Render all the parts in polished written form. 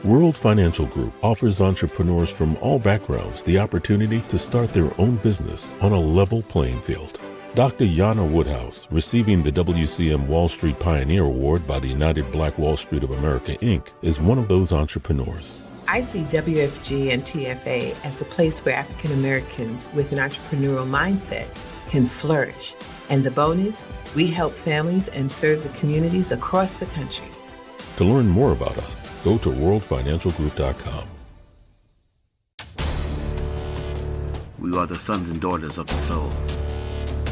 World Financial Group offers entrepreneurs from all backgrounds the opportunity to start their own business on a level playing field. Dr. Yana Woodhouse, receiving the WCM Wall Street Pioneer Award by the United Black Wall Street of America, Inc., is one of those entrepreneurs. I see WFG and TFA as a place where African Americans with an entrepreneurial mindset can flourish. And the bonus, we help families and serve the communities across the country. To learn more about us, go to worldfinancialgroup.com. We are the sons and daughters of the soul.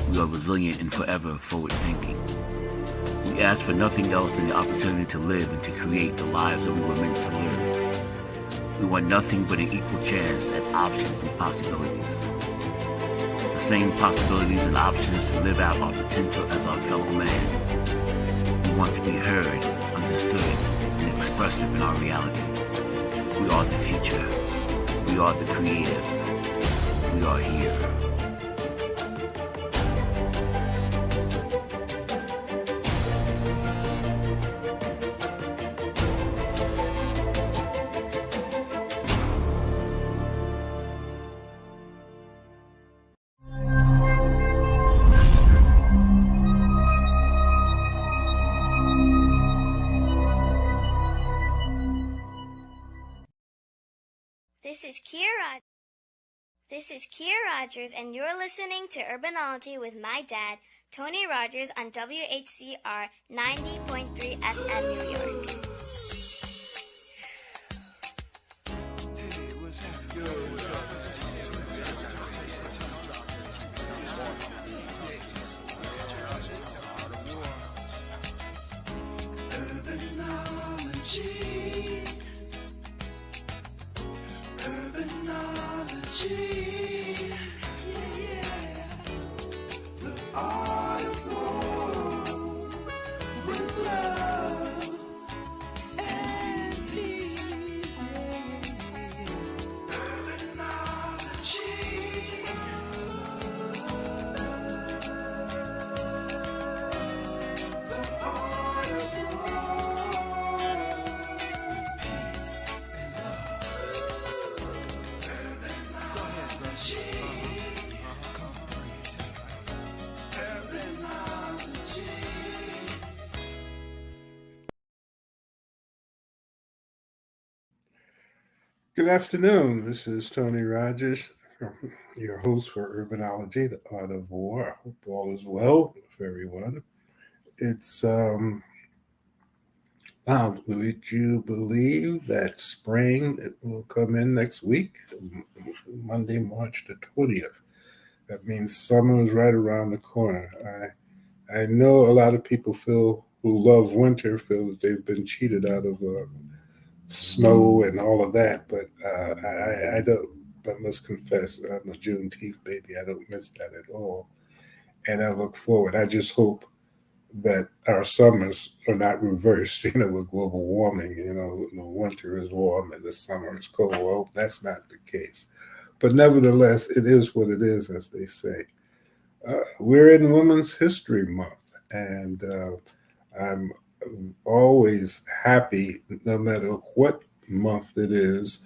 We are resilient and forever forward-thinking. We ask for nothing else than the opportunity to live and to create the lives that we were meant to live. We want nothing but an equal chance at options and possibilities. The same possibilities and options to live out our potential as our fellow man. We want to be heard, understood, and expressive in our reality. We are the future. We are the creative. We are here. This is Kia Rogers, and you're listening to Urbanology with my dad, Tony Rogers, on WHCR 90.3 FM New York. Hey, what's happening? Good afternoon. This is Tony Rogers, your host for Urbanology, the Art of War. I hope all is well with everyone. It's wow, would you believe that spring will come in next week, Monday, March the 20th? That means summer is right around the corner. I know a lot of people who love winter feel that they've been cheated out of snow and all of that, but I don't. I must confess, I'm a Juneteenth baby. I don't miss that at all, and I look forward. I just hope that our summers are not reversed. With global warming. The winter is warm and the summer is cold. Well, that's not the case, but nevertheless, it is what it is, as they say. We're in Women's History Month, and I'm always happy, no matter what month it is,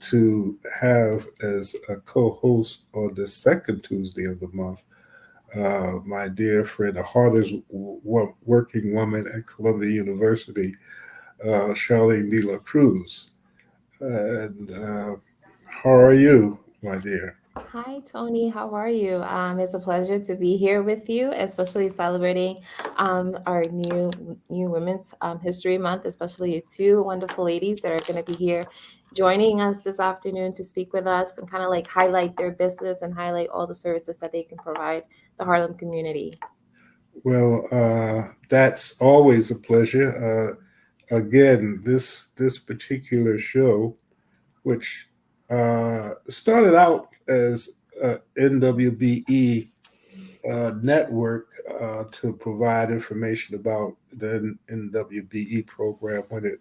to have as a co-host on the second Tuesday of the month my dear friend, the hardest working woman at Columbia University, Charlene De La Cruz. And how are you, my dear? Hi, Tony. How are you? It's a pleasure to be here with you, especially celebrating our new Women's History Month, especially you two wonderful ladies that are going to be here joining us this afternoon to speak with us and kind of like highlight their business and highlight all the services that they can provide the Harlem community. Well, that's always a pleasure. Again, this particular show, which started out as NWBE network to provide information about the NWBE program when it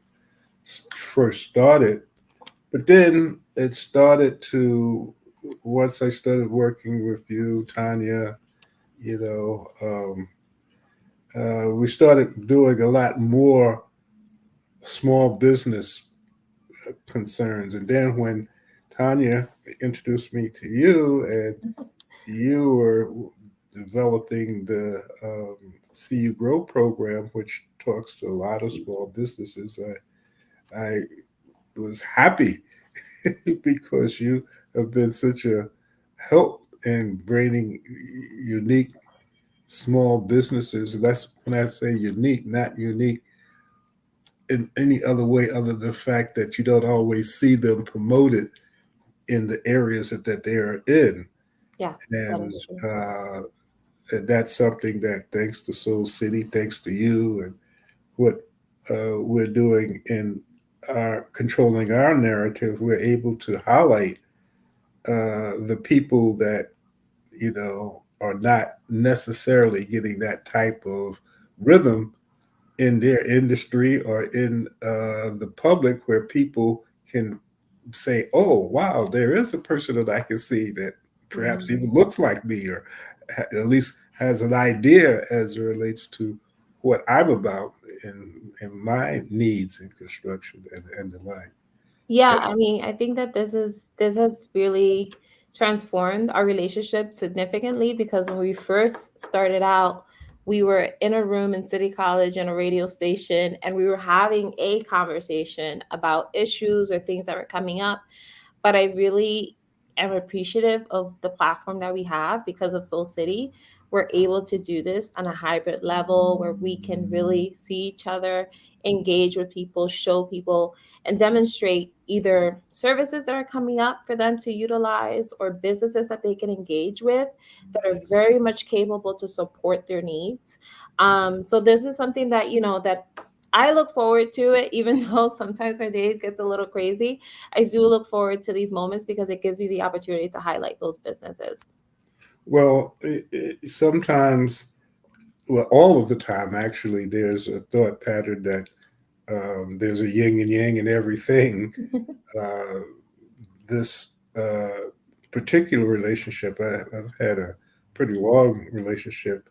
first started. But then it started to, once I started working with you, Tanya, we started doing a lot more small business concerns. And then when Tanya introduced me to you, and you were developing the See You Grow program, which talks to a lot of small businesses, I was happy because you have been such a help in bringing unique small businesses. And that's when I say unique, not unique in any other way other than the fact that you don't always see them promoted in the areas that they are in. Yeah, that And is true. that's something that, thanks to Soul City, thanks to you, and what we're doing in our controlling our narrative, we're able to highlight the people that are not necessarily getting that type of rhythm in their industry or in the public, where people can say, "Oh, wow, there is a person that I can see that perhaps Mhm. even looks like me, or at least has an idea as it relates to what I'm about and my needs in construction and the like." Yeah, I mean, I think that this has really transformed our relationship significantly because when we first started out, we were in a room in City College in a radio station and we were having a conversation about issues or things that were coming up. But I really am appreciative of the platform that we have because of Soul City. We're able to do this on a hybrid level where we can really see each other, engage with people, show people, and demonstrate either services that are coming up for them to utilize or businesses that they can engage with that are very much capable to support their needs. So this is something that, that I look forward to it, even though sometimes my day gets a little crazy. I do look forward to these moments because it gives me the opportunity to highlight those businesses. Well, sometimes, well, all of the time, actually, there's a thought pattern that there's a yin and yang in everything. Uh, this particular relationship, I've had a pretty long relationship,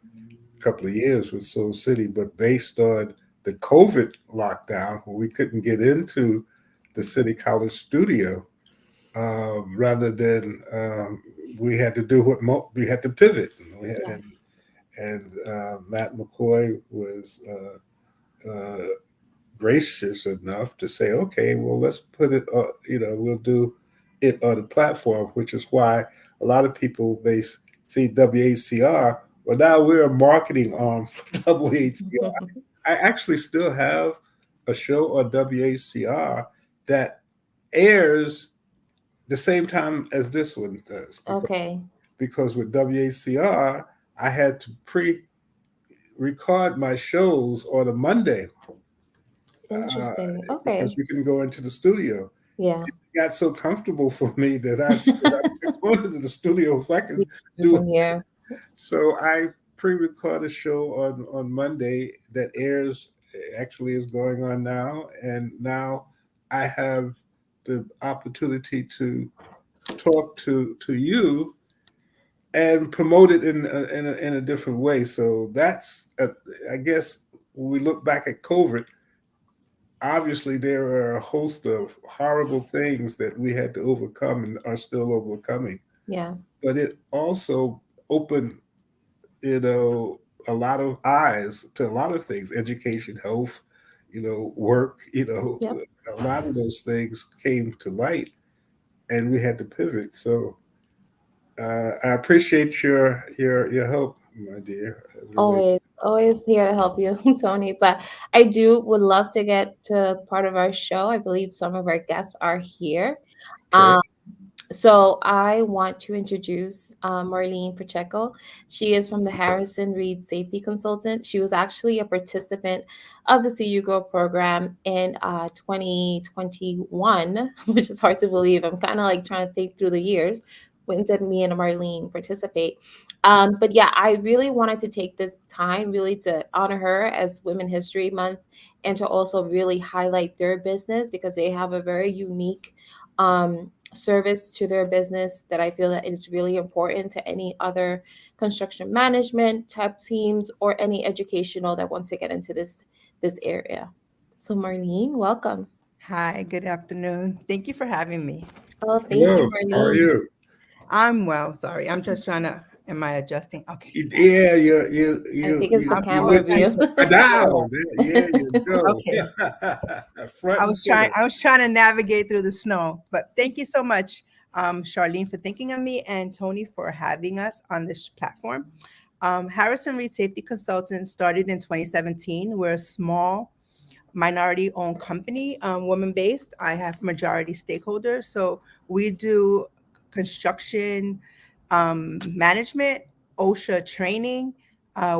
a couple of years with Soul City, but based on the COVID lockdown, when we couldn't get into the City College studio, rather than we had to do we had to pivot. Yes. And Matt McCoy was gracious enough to say, okay, well, let's put it, we'll do it on a platform, which is why a lot of people, they see WACR. Well, now we're a marketing arm for WACR. I actually still have a show on WACR that airs the same time as this one does, Okay. because with WACR, I had to record my shows on a Monday uh, Interesting. because Okay. we couldn't go into the studio. Yeah. It got so comfortable for me that I said, I'm going into the studio if I We can do do it. from here. So I pre-record a show on Monday that airs, actually is going on now. And now I have the opportunity to talk to you and promote it in a different way. So I guess when we look back at COVID, obviously there are a host of horrible things that we had to overcome and are still overcoming. Yeah. But it also opened, you know, a lot of eyes to a lot of things: education, health, work. Yep. A lot of those things came to light, and we had to pivot. So I appreciate your help, my dear. Really. Always, always here to help you, Tony. But I do would love to get to part of our show. I believe some of our guests are here. Okay. So I want to introduce Marlene Pacheco. She is from the Harrison Reed Safety Consultant. She was actually a participant of the CU Grow program in 2021, which is hard to believe. I'm kind of like trying to think through the years when did me and Marlene participate. But yeah, I really wanted to take this time really to honor her as Women History Month and to also really highlight their business because they have a very unique service to their business that I feel that is really important to any other construction management type teams or any educational that wants to get into this area. So Marlene, welcome. Hi, good afternoon. Thank you for having me. Oh, thank you, Hello, how are Marlene. you? I'm well, sorry. I'm just trying to, am I adjusting? Okay. Yeah, I think it's the you camera with Thank it. view. you. Now, there you go. Okay. Front and center. I was trying to navigate through the snow, but thank you so much, Charlene, for thinking of me and Tony for having us on this platform. Harrison Reed Safety Consultants started in 2017. We're a small minority owned company, woman based. I have majority stakeholders. So we do construction management, OSHA training.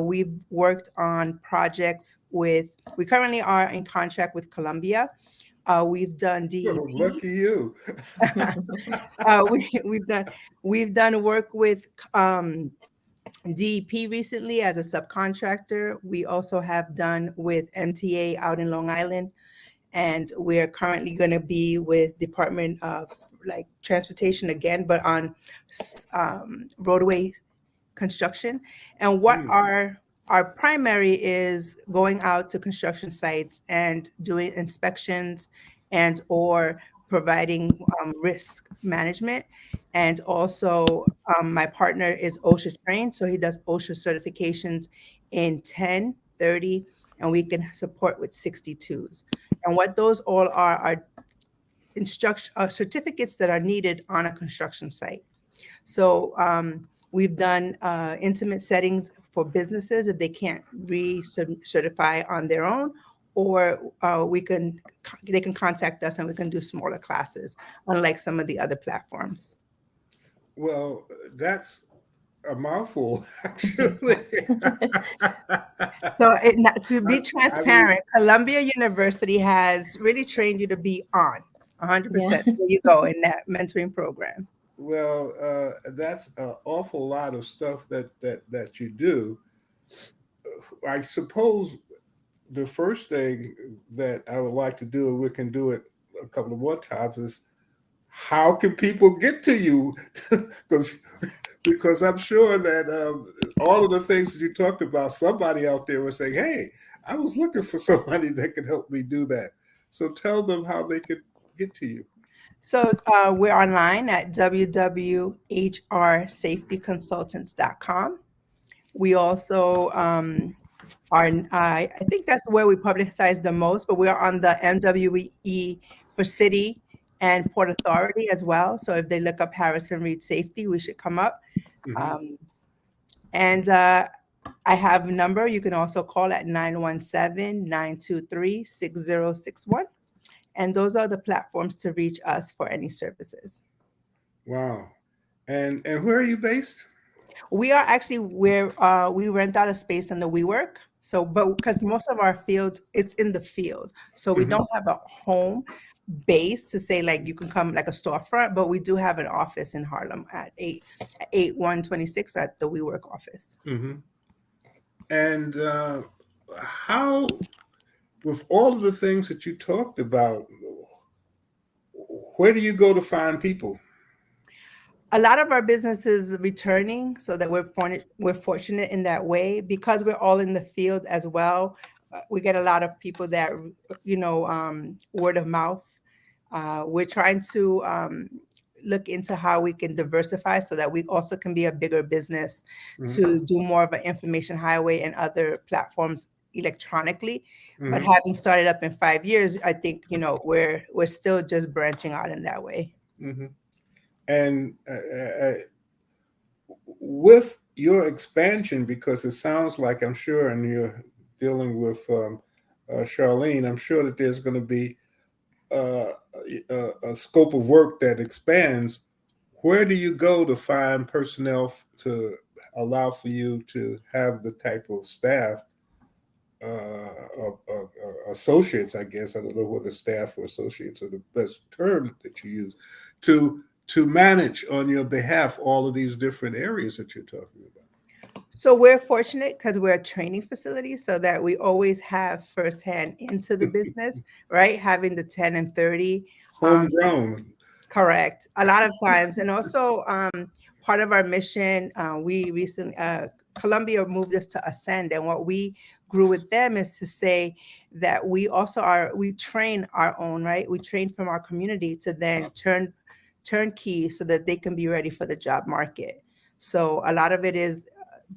We've worked on projects we currently are in contract with Columbia. We've done Oh, DEP. lucky you. We've done work with DEP recently as a subcontractor. We also have done with MTA out in Long Island, and we're currently going to be with Department of like Transportation again, but on roadway construction. And what Mm, our primary is going out to construction sites and doing inspections and or providing risk management. And also, my partner is OSHA trained, so he does OSHA certifications in 10, 30, and we can support with 62s. And what those all are instruction certificates that are needed on a construction site. So we've done intimate settings for businesses if they can't re-certify on their own, or they can contact us and we can do smaller classes, unlike some of the other platforms. well, that's a mouthful, actually. So to be I mean, transparent, Columbia University has really trained you to be on 100%. Yeah. There you go in that mentoring program. well, that's an awful lot of stuff that you do. I suppose the first thing that I would like to do, and we can do it a couple of more times, is how can people get to you? Because because I'm sure that all of the things that you talked about, somebody out there was saying, "Hey, I was looking for somebody that could help me do that." So tell them how they could get to you. So we're online at www.hrsafetyconsultants.com. We also I think that's where we publicize the most, but we're on the MWE for city and Port Authority as well. So if they look up Harrison Reed Safety, we should come up. Hmm. Um, and I have a number. You can also call at 917-923-6061. And those are the platforms to reach us for any services. Wow. And where are you based? We are actually where we rent out a space in the WeWork. So, but because most of our field it's in the field, so we Hmm. don't have a home base to say like you can come like a storefront, but we do have an office in Harlem at 126 at the WeWork office. Hmm. And how, with all of the things that you talked about, where do you go to find people? A lot of our business is returning, so that we're fortunate in that way because we're all in the field as well. We get a lot of people that word of mouth. We're trying to look into how we can diversify so that we also can be a bigger business Hmm. to do more of an information highway and other platforms electronically. But Hmm. having started up in 5 years, I think we're still just branching out in that way. Hmm. And with your expansion, because it sounds like, I'm sure, and you're dealing with Charlene, I'm sure that there's going to be uh, a scope of work that expands. Where do you go to find personnel to allow for you to have the type of staff, associates, I guess, I don't know whether staff or associates are the best term that you use, to manage on your behalf all of these different areas that you're talking about? So we're fortunate because we're a training facility, so that we always have firsthand into the business, right? Having the 10 and 30. Um, Homegrown. Correct. A lot of times. And also, part of our mission, we recently Columbia moved us to Ascend, and what we grew with them is to say that we train our own, right? We train from our community to then turnkey so that they can be ready for the job market. So a lot of it is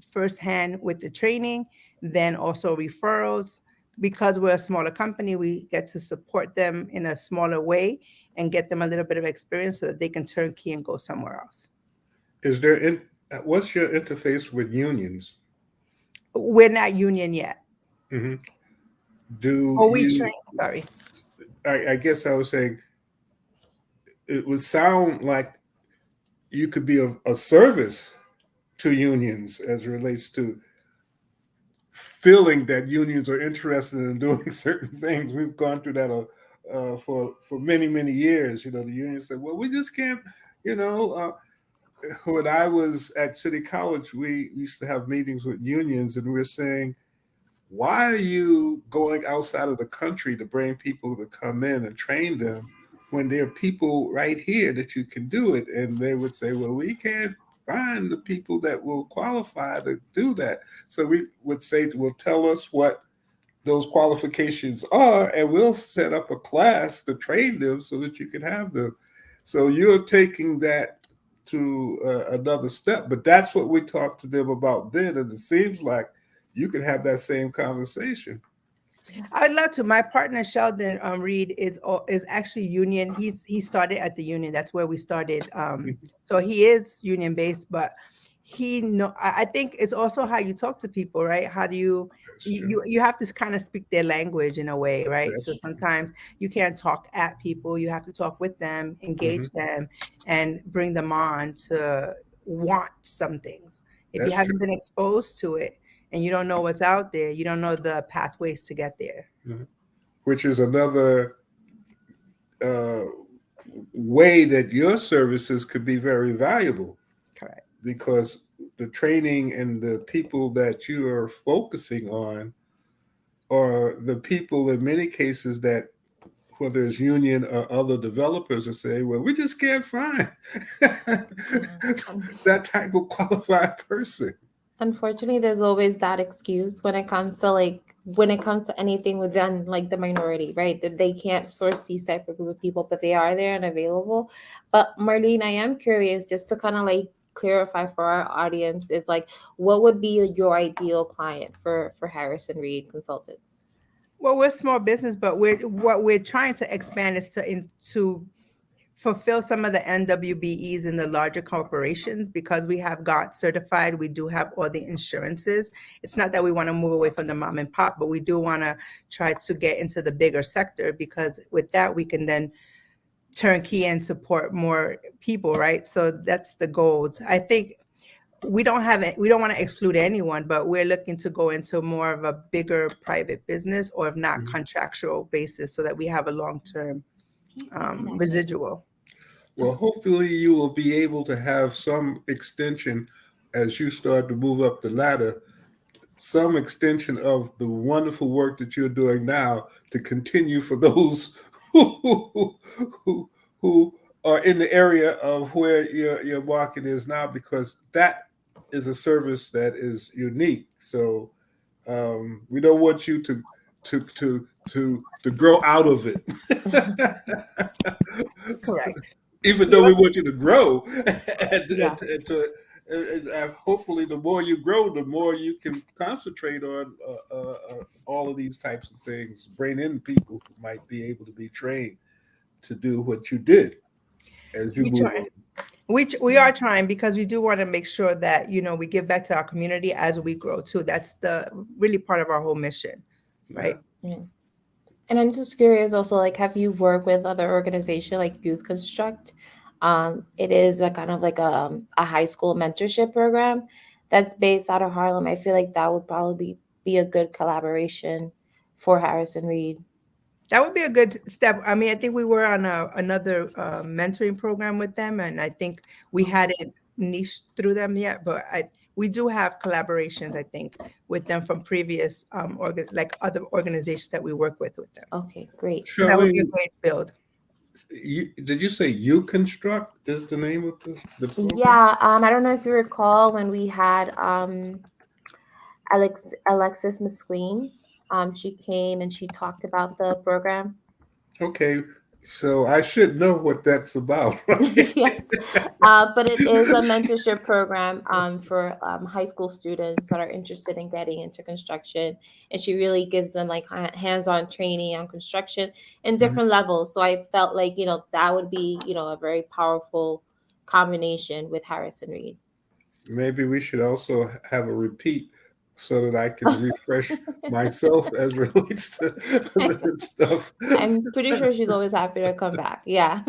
firsthand with the training, then also referrals. Because we're a smaller company, we get to support them in a smaller way and get them a little bit of experience so that they can turnkey and go somewhere else. Is there what's your interface with unions? We're not union yet. Hmm. Do Oh, we train. you? Sorry. I guess I was saying it would sound like you could be a service to unions as it relates to feeling that unions are interested in doing certain things. We've gone through that for many years. You know, the unions said, "Well, we just can't." You know, when I was at City College, we used to have meetings with unions, and we were saying, "Why are you going outside of the country to bring people to come in and train them when there are people right here that you can do it?" And they would say, "Well, we can't find the people that will qualify to do that." So we would say, "Well, tell us what those qualifications are, and we'll set up a class to train them so that you can have them." So you're taking that to another step, but that's what we talked to them about then, and it seems like you could have that same conversation. I'd love to. My partner Sheldon Reed is actually union. He started at the union. That's where we started. So he is union based, but I think it's also how you talk to people, right? How do you That's true. you have to kind of speak their language in a way, right? So That's true. sometimes you can't talk at people. You have to talk with them, Hmm. engage them, and bring them on to want some things. If you That's true. haven't been exposed to it and you don't know what's out there, you don't know the pathways to get there. Mhm. Which is another uh, way that your services could be very valuable Correct. because the training and the people that you are focusing on are the people in many cases that whether it's union or other developers are saying, well, we just can't find Um, that type of qualified person. Unfortunately, there's always that excuse when it comes to when it comes to anything within like the minority, right? That they can't source these type of group of people, but they are there and available. But Marlene, I am curious just to kind of like clarify for our audience is like what would be your ideal client for Harrison Reed Consultants? Well, we're small business, but what we're trying to expand is to fulfill some of the NWBEs in the larger corporations because we have got certified. We do have all the insurances. It's not that we want to move away from the mom and pop, but we do want to try to get into the bigger sector because with that we can then turnkey and support more people, right? So that's the goals. I think we don't want to exclude anyone, but we're looking to go into more of a bigger private business or if not Mhm. contractual basis so that we have a long-term residual. Well, hopefully you will be able to have some extension as you start to move up the ladder, some extension of the wonderful work that you're doing now to continue for those who, who, who are in the area of where your market is now, because that is a service that is unique. So we don't want you to grow out of it. Correct. Even We though we also, want you to grow, Yes. and hopefully the more you grow, the more you can concentrate on all of these types of things. Bring in people who might be able to be trained to do what you did as you we move try. on. We are trying because we do want to make sure that we give back to our community as we grow too. That's the really part of our whole mission, Yeah. right? Yeah. And I'm just curious also, like, have you worked with other organization like Youth Construct? It is a kind of like a high school mentorship program that's based out of Harlem. I feel like that would probably be a good collaboration for Harrison Reed. That would be a good step. I mean, I think we were on another mentoring program with them, and I think we Okay. hadn't niched through them yet. But we do have collaborations, I think, with them from previous like other organizations that we work with them. Okay, great. So that would be a Charlene, great build. did you say you construct is the name of the program? Yeah, I don't know if you recall when we had Alexis McQueen. She came and she talked about the program. Okay, so I should know what that's about, right? Yes, but it is a mentorship program for high school students that are interested in getting into construction, and she really gives them like hands-on training on construction in Mhm. different levels. So I felt like that would be a very powerful combination with Harrison Reed. Maybe we should also have a repeat so that I can refresh myself as relates to the stuff. I'm pretty sure she's always happy to come back. Yeah,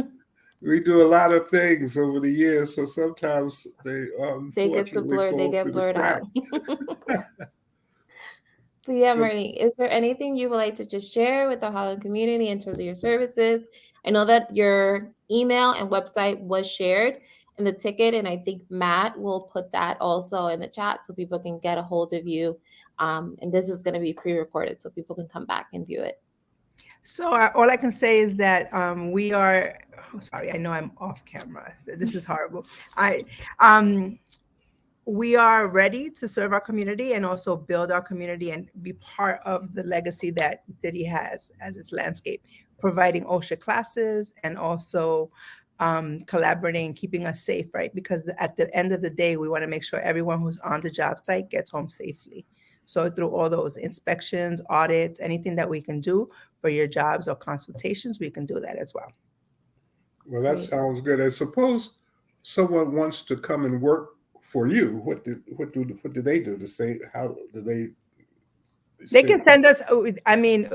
We do a lot of things over the years, so sometimes they unfortunately they fall get through the blurred out. cracks. But yeah, So, Marlene, is there anything you would like to just share with the Holland community in terms of your services? I know that your email and website was shared in the ticket, and I think Matt will put that also in the chat so people can get a hold of you. And this is going to be pre-recorded so people can come back and view it. So all I can say is that we are. Oh, sorry, I know I'm off camera. This is horrible. I um, we are ready to serve our community and also build our community and be part of the legacy that the city has as its landscape, providing OSHA classes and also collaborating and keeping us safe, right? Because at the end of the day, we want to make sure everyone who's on the job site gets home safely. So through all those inspections, audits, anything that we can do for your jobs or consultations, we can do that as well. well, that Great. sounds good. And suppose someone wants to come and work for you. What do they do to say? How do they They say? can send us, I mean,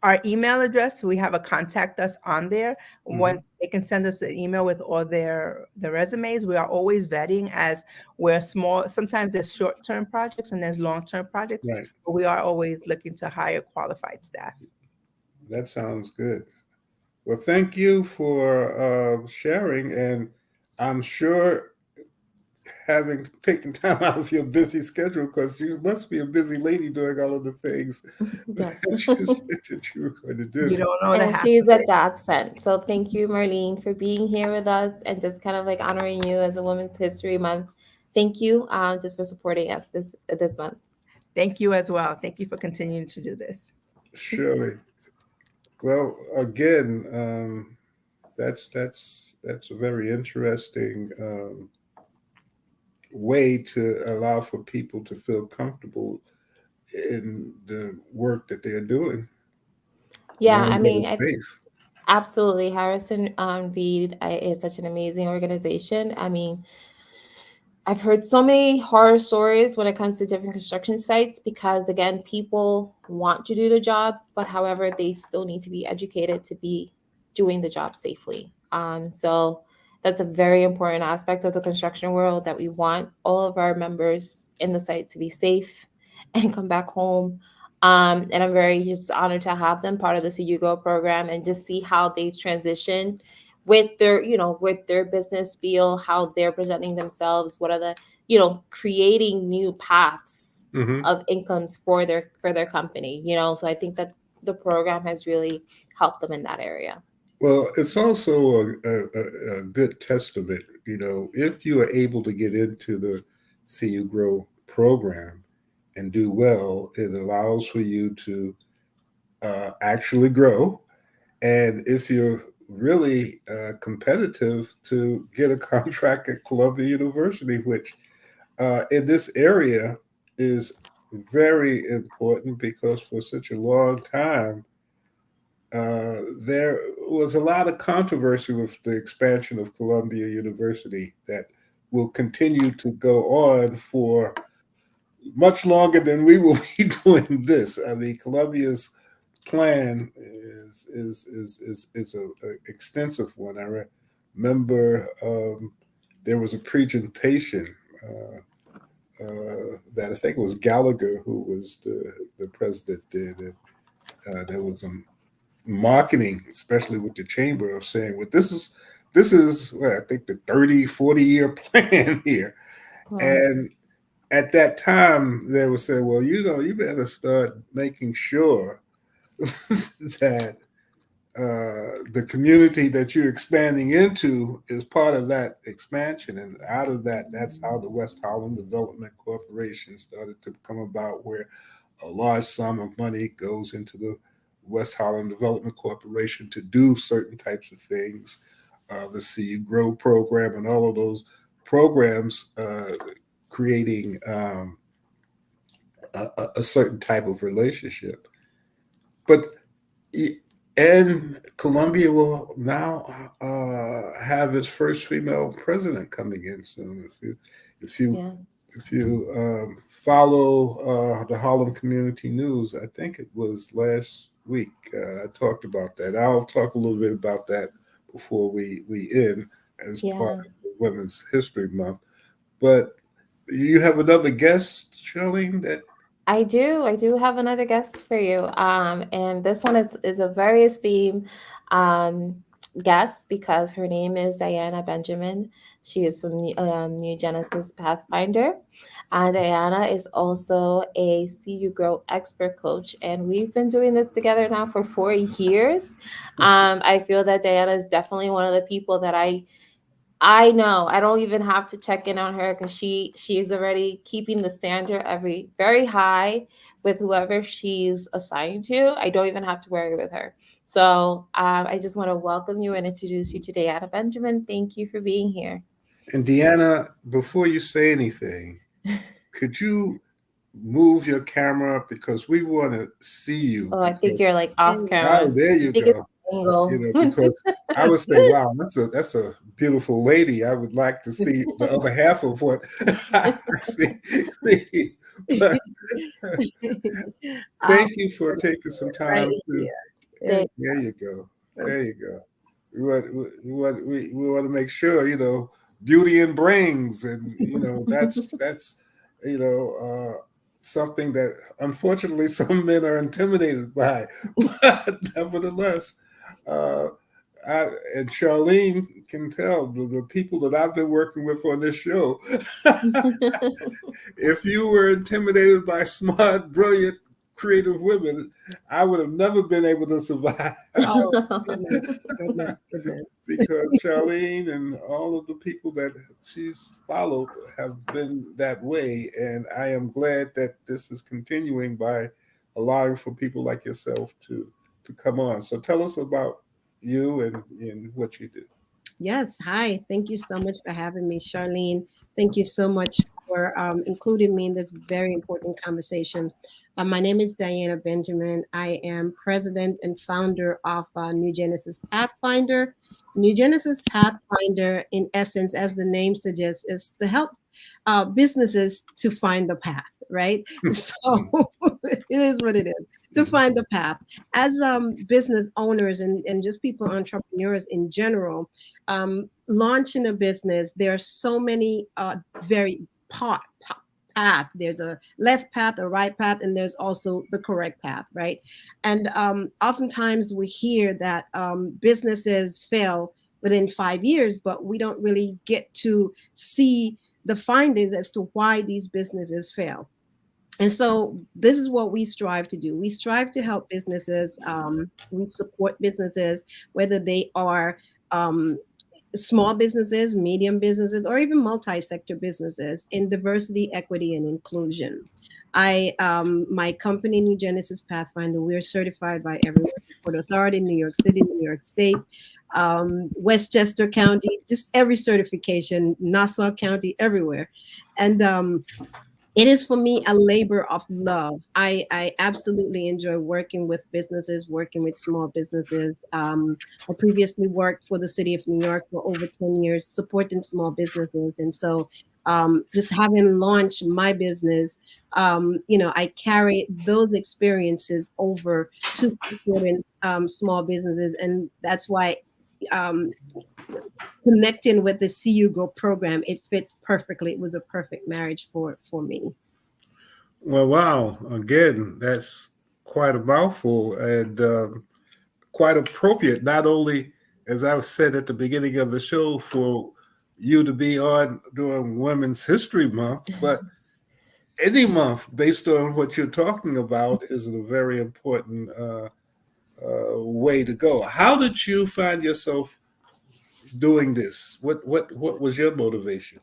our email address, we have a contact us on there. Mhm. One, they can send us an email with all their resumes. We are always vetting as we're small. Sometimes there's short-term projects and there's long-term projects, Right. but we are always looking to hire qualified staff. That sounds good. Well, thank you for sharing, and I'm sure having taken time out of your busy schedule because you must be a busy lady doing all of the things Yes. that you said that you were going to You do. don't know the And half she's of a it. godsend. So thank you, Marlene, for being here with us and just kind of like honoring you as a Women's History Month. Thank you just for supporting us this month. Thank you as well. Thank you for continuing to do this. Surely. Well, again, that's a very interesting way to allow for people to feel comfortable in the work that they're doing, Yeah, knowing I that mean, it's safe. absolutely. Harrison Reed is such an amazing organization. I mean, I've heard so many horror stories when it comes to different construction sites because, again, people want to do the job, but however, they still need to be educated to be doing the job safely. So that's a very important aspect of the construction world that we want all of our members in the site to be safe and come back home. And I'm very just honored to have them part of the CUGO program and just see how they've transitioned with their with their business feel, how they're presenting themselves, what are the creating new paths Hmm. of incomes for their company. So I think that the program has really helped them in that area. Well, it's also a good testament, if you are able to get into the See You Grow program and do well, it allows for you to actually grow. And if you're really competitive, to get a contract at Columbia University, which in this area is very important because for such a long time, there was a lot of controversy with the expansion of Columbia University that will continue to go on for much longer than we will be doing this. I mean, Columbia's plan is a extensive one. I remember there was a presentation that I think it was Gallagher who was the president did. And, there was a marketing, especially with the chamber, of saying, well, this is well, I think the 30-40 year plan here. Wow. And at that time they would say, well, you better start making sure that the community that you're expanding into is part of that expansion. And out of that, that's how the West Harlem Development Corporation started to come about, where a large sum of money goes into the West Harlem Development Corporation to do certain types of things. The See You Grow program and all of those programs creating a certain type of relationship. But and Colombia will now have its first female president coming in soon. If you Yeah. if you follow the Harlem Community News, I think it was last week. I talked about that. I'll talk a little bit about that before we end as part Yeah. of the Women's History Month. But you have another guest, Charlene, that I do. I do have another guest for you. And this one is a very esteemed guest because her name is Diana Benjamin. She is from New Genesis Pathfinder. Diana is also a See You Grow expert coach, and we've been doing this together now for 4 years. I feel that Diana is definitely one of the people that I know I don't even have to check in on her because she is already keeping the standard every very high with whoever she's assigned to. I don't even have to worry with her. So I just want to welcome you and introduce you to Diana Benjamin. Thank you for being here. and Deanna, before you say anything, could you move your camera up because we want to see you Oh, I think because you're like off oh, camera. there I you think it's go. an You angle. know, because I would say, wow, that's a beautiful lady. I would like to see the other half of what I see. But Oh, thank you for taking some right time to. here. There Thank- we There you go. go. There you go. We want to make sure beauty and brains, and that's something that unfortunately some men are intimidated by, but nevertheless, uh, I, and Charlene can tell the people that I've been working with on this show. If you were intimidated by smart, brilliant, creative women, I would have never been able to survive. Oh, goodness. Because Charlene and all of the people that she's followed have been that way. And I am glad that this is continuing by allowing for people like yourself to come on. So tell us about you and what you do. Yes. Hi. Thank you so much for having me, Charlene. Thank you so much for including me in this very important conversation. My name is Diana Benjamin. I am president and founder of New Genesis Pathfinder. New Genesis Pathfinder, in essence, as the name suggests, is to help businesses to find the path, right? So it is what it is, to find the path. As business owners and just people, entrepreneurs in general, launching a business, there are so many very path. There's a left path, a right path, and there's also the correct path, right? And oftentimes we hear that businesses fail within 5 years, but we don't really get to see the findings as to why these businesses fail. And so this is what we strive to do. We strive to help businesses. We support businesses, whether they are small businesses, medium businesses, or even multi-sector businesses in diversity, equity, and inclusion. My company, New Genesis Pathfinder, we are certified by everywhere: Port Authority, New York City, New York State, Westchester County, just every certification, Nassau County, everywhere. And it is for me a labor of love. I absolutely enjoy working with businesses, working with small businesses. I previously worked for the city of New York for over 10 years, supporting small businesses. And so just having launched my business, I carry those experiences over to supporting small businesses. And that's why um, connecting with the CU Grow program, it fits perfectly. It was a perfect marriage for me. Well, wow. Again, that's quite a mouthful and quite appropriate, not only, as I said at the beginning of the show, for you to be on during Women's History Month, but any month based on what you're talking about is a very important way to go. How did you find yourself doing this? What was your motivation?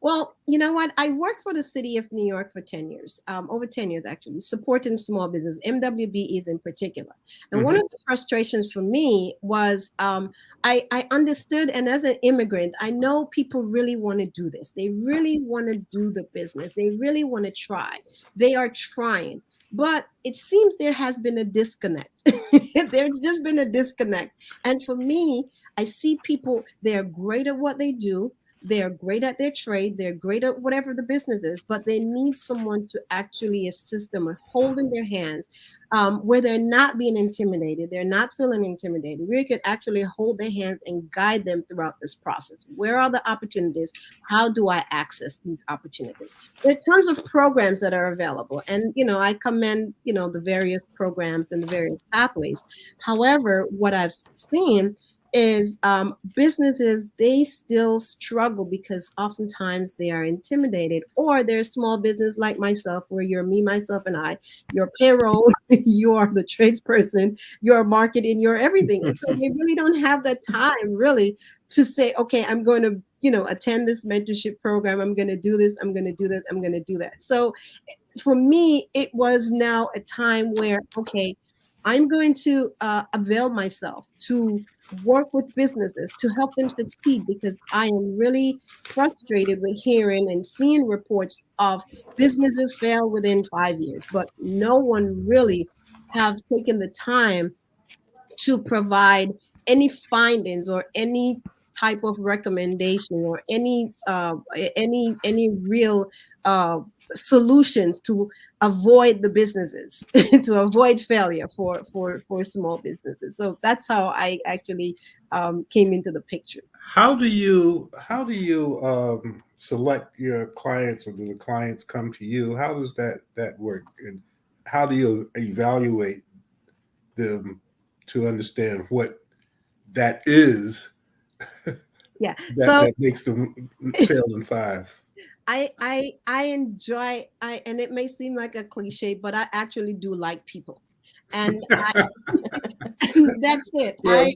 Well, you know what? I worked for the city of New York for 10 years, over 10 years actually, supporting small business, MWBEs in particular. And one Hmm. of the frustrations for me was I understood, and as an immigrant, I know people really want to do this. They really want to do the business, they really want to try. They are trying. But it seems there has been a disconnect. There's just been a disconnect. And for me, I see people, they're great at what they do, they're great at their trade, they're great at whatever the business is, but they need someone to actually assist them and holding their hands, where they're not being intimidated, they're not feeling intimidated. We could actually hold their hands and guide them throughout this process. Where are the opportunities? How do I access these opportunities? There are tons of programs that are available, and I commend the various programs and the various pathways. However, what I've seen is businesses, they still struggle because oftentimes they are intimidated, or they're small business like myself, where you're me, myself, and I, your payroll, you are the tradesperson, your marketing, your everything. And so they really don't have that time really to say, okay, I'm going to attend this mentorship program, I'm going to do this, I'm going to do that, I'm going to do that. So for me, it was now a time where, okay, I'm going to avail myself to work with businesses to help them succeed, because I am really frustrated with hearing and seeing reports of businesses fail within 5 years, but no one really have taken the time to provide any findings or any type of recommendation or any real uh, solutions to avoid the businesses to avoid failure for small businesses. So that's how I actually came into the picture. How do you select your clients, or do the clients come to you? How does that work, and how do you evaluate them to understand what that is Yeah. that So that makes them fail in five? I enjoy, I and it may seem like a cliche, but I actually do like people. And that's it. Well,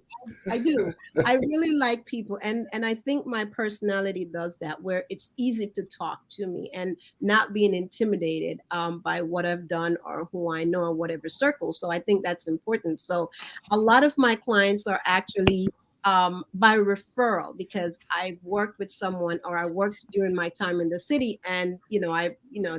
I do. I really like people, and I think my personality does that, where it's easy to talk to me and not being intimidated by what I've done or who I know or whatever circle. So I think that's important. So a lot of my clients are actually by referral, because I worked with someone, or I worked during my time in the city, and I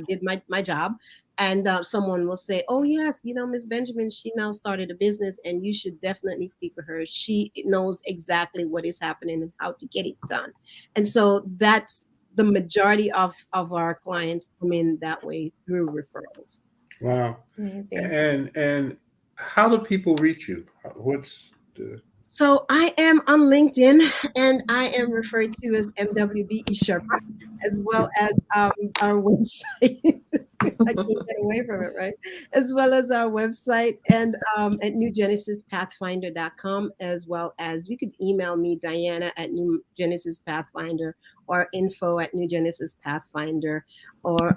did my job, and someone will say, oh yes, Miss Benjamin, she now started a business, and you should definitely speak with her. She knows exactly what is happening and how to get it done. And so that's the majority of our clients come in that way, through referrals. wow. Amazing. And how do people reach you? What's the So I am on LinkedIn, and I am referred to as MWBE Sherpa, as well as our website. I can't get away from it, right? As well as our website, and at newgenesispathfinder.com, as well as you could email me, Diana, at New Genesis Pathfinder, or info at New Genesis Pathfinder, or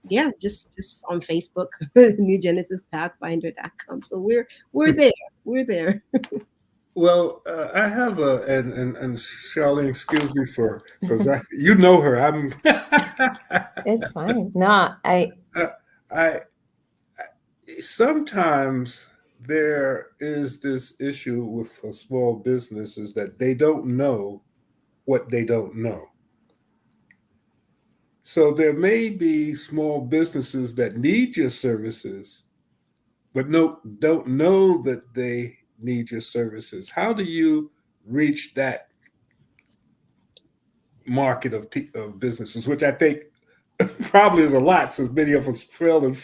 yeah, just on Facebook, newgenesispathfinder.com. So we're there. We're there. Well, I have a and Charlene, excuse me for because you know her. I'm It's fine. No, I sometimes there is this issue with a small business is that they don't know what they don't know. So there may be small businesses that need your services, but don't know that they need your services. How do you reach that market of businesses, which I think probably is a lot since many of us failed in It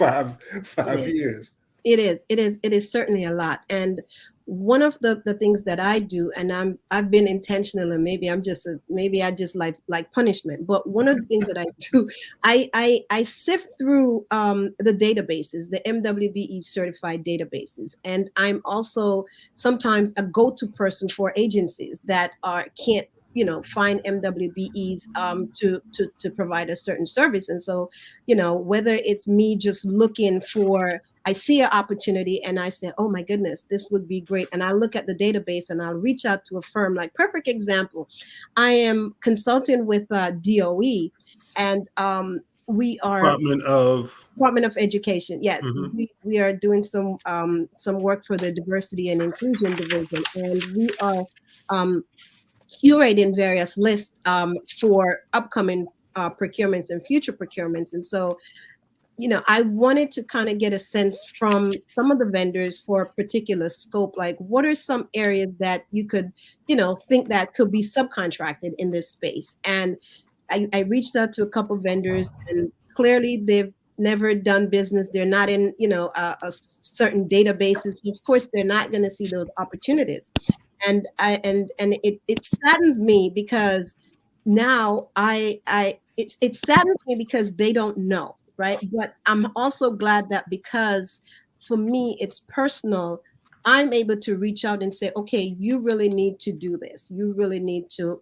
five is. years. It is. It is. It is certainly a lot. And one of the things that I do, and I've been intentional, and maybe maybe I just like punishment. But one of the things that I do, I sift through the databases, the MWBE certified databases, and I'm also sometimes a go-to person for agencies that are can't find MWBEs to provide a certain service. And so whether it's me just looking for I see an opportunity and I say, oh my goodness, this would be great. And I look at the database and I'll reach out to a firm. Like, perfect example, I am consulting with DOE, and we are Department of Education. Yes, Mhm. we are doing some work for the Diversity and Inclusion Division, and we are um, curating various lists for upcoming procurements and future procurements. And so, I wanted to kind of get a sense from some of the vendors for a particular scope, like what are some areas that you could, think that could be subcontracted in this space. And I reached out to a couple vendors, and clearly they've never done business. They're not in, certain databases. So of course, they're not going to see those opportunities. And it saddens me because now it saddens me because they don't know, right? But I'm also glad that because for me it's personal, I'm able to reach out and say, okay, you really need to do this. You really need to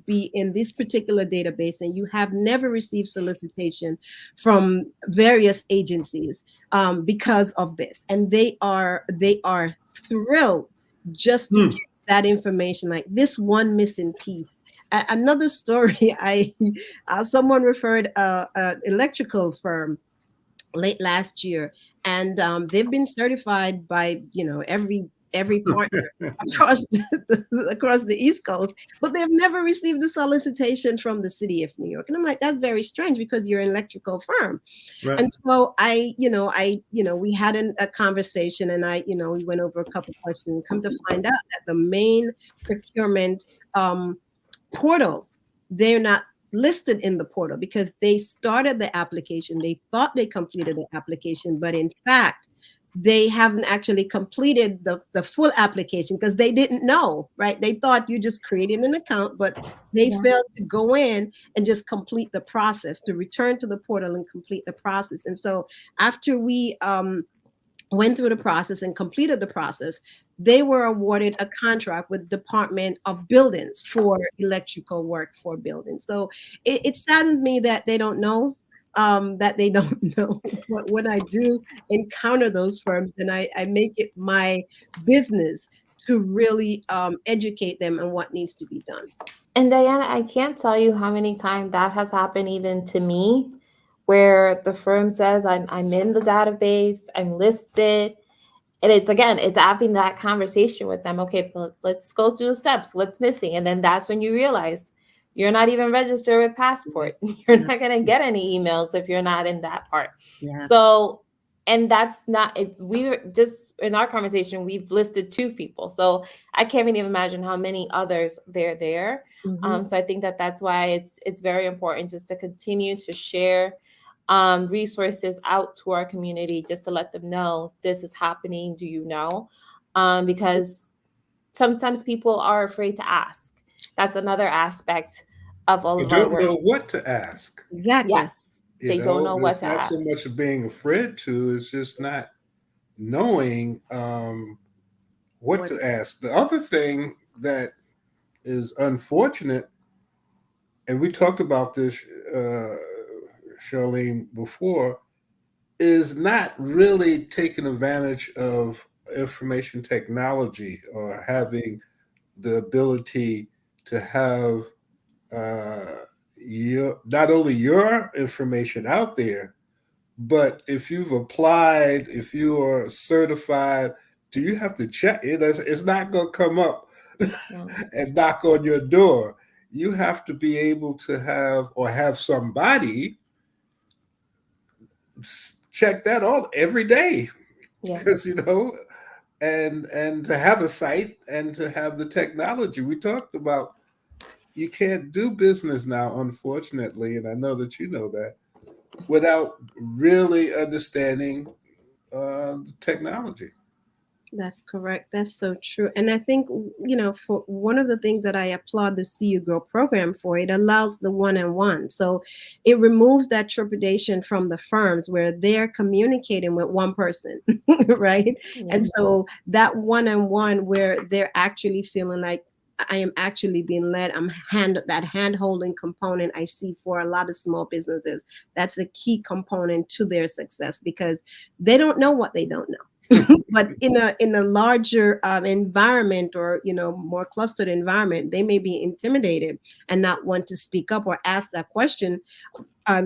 be in this particular database, and you have never received solicitation from various agencies because of this, and they are thrilled just to Hmm. get that information, like this one missing piece. Another story, I someone referred a electrical firm late last year, and they've been certified by every partner across across the East Coast, but they've never received a solicitation from the city of New York. And I'm like, that's very strange because you're an electrical firm. Right. And so we had a conversation, and we went over a couple questions. Come to find out that the main procurement um, portal, they're not listed in the portal because they started the application. They thought they completed the application, but in fact, they haven't actually completed the full application because they didn't know, right? They thought you just created an account, but they Yeah. failed to go in and just complete the process, to return to the portal and complete the process. And so after we went through the process and completed the process, they were awarded a contract with Department of Buildings for electrical work for buildings. So it saddens me that they don't know, that they don't know. But when I do encounter those firms, then I make it my business to really educate them on what needs to be done. And Diana, I can't tell you how many times that has happened even to me, where the firm says I'm in the database, I'm listed, and it's having that conversation with them. Okay, but let's go through the steps. What's missing? And then that's when you realize you're not even registered with Passport. Yes. You're not going to get any emails if you're not in that part. Yeah. So, and that's not, if we were just in our conversation, we've listed 2 people. So I can't even imagine how many others they're there. Mhm. So I think that that's why it's very important just to continue to share resources out to our community, just to let them know this is happening. Do you know? Because sometimes people are afraid to ask. That's another aspect of all You of our don't work. know what to ask. Exactly. Yes, they don't know what It's to not so ask. much of being afraid to, it's just not knowing what to What's ask. The other thing that is unfortunate, and we talked about this, Charlene, before, is not really taking advantage of information technology or having the ability to have your not only your information out there, but if you've applied, if you are certified, do you have to check it? It's not going to come up No. and knock on your door. You have to be able to have or have somebody check that all every day Yeah. because and to have a site and to have the technology we talked about. You can't do business now, unfortunately, and I know that you know that, without really understanding technology. That's correct. That's so true. And I think, for one of the things that I applaud the See You Grow program for, it allows the one-on-one. So it removes that trepidation from the firms where they're communicating with one person, right? And Yes. so that one-on-one where they're actually feeling like I am actually being led. That hand holding component I see for a lot of small businesses. That's a key component to their success because they don't know what they don't know. But in a larger environment, or more clustered environment, they may be intimidated and not want to speak up or ask that question,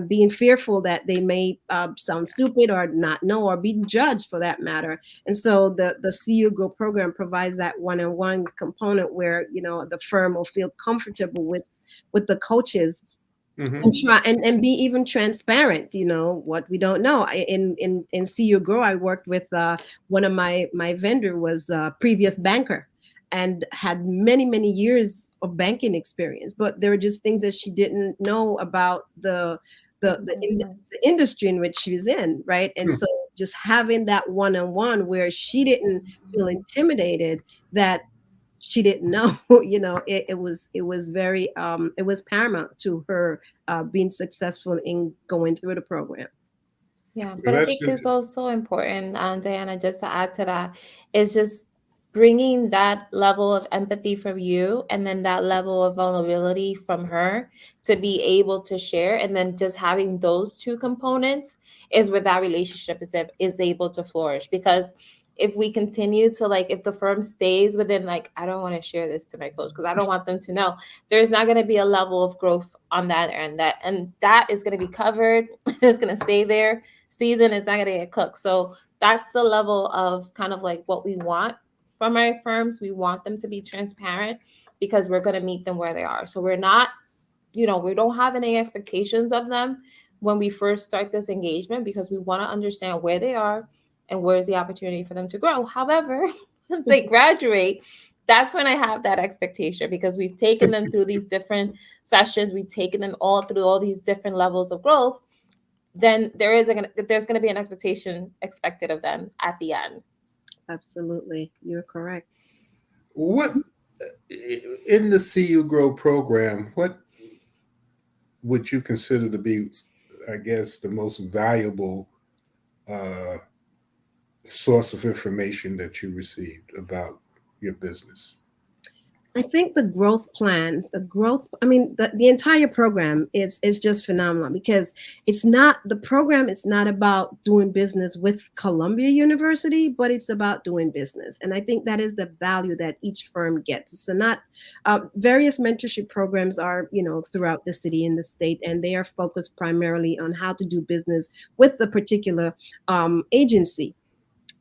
being fearful that they may sound stupid or not know or be judged for that matter. And so the CU Grow program provides that one-on-one component where the firm will feel comfortable with the coaches Hmm. and try and be even transparent. What we don't know. In See You Grow, I worked with one of my vendor was a previous banker and had many years of banking experience, but there were just things that she didn't know about the industry in which she was in, right? And so just having that one-on-one where she didn't feel intimidated that she didn't know. It was very it was paramount to her being successful in going through the program. Yeah, Well, but I that's think it's also important, Diana, just to add to that, is just bringing that level of empathy from you and then that level of vulnerability from her to be able to share. And then just having those two components is where that relationship is able to flourish. Because if we continue to, like, if the firm stays within, like, I don't want to share this to my coach because I don't want them to know, there's not going to be a level of growth on that end. That is going to be covered. It's going to stay there. Season is not going to get cooked. So that's the level of kind of like what we want from our firms. We want them to be transparent because we're going to meet them where they are. So we're not, we don't have any expectations of them when we first start this engagement because we want to understand where they are and where's the opportunity for them to grow. However, once they graduate, that's when I have that expectation because we've taken them through these different sessions. We've taken them all through all these different levels of growth. Then there's going to be an expectation expected of them at the end. Absolutely, you're correct. what in the CU Grow program. What would you consider to be, I guess, the most valuable uh, source of information that you received about your business? I think I mean, the entire program is just phenomenal because the program is not about doing business with Columbia University, but it's about doing business. And I think that is the value that each firm gets. So not various mentorship programs are, throughout the city and the state, and they are focused primarily on how to do business with the particular agency.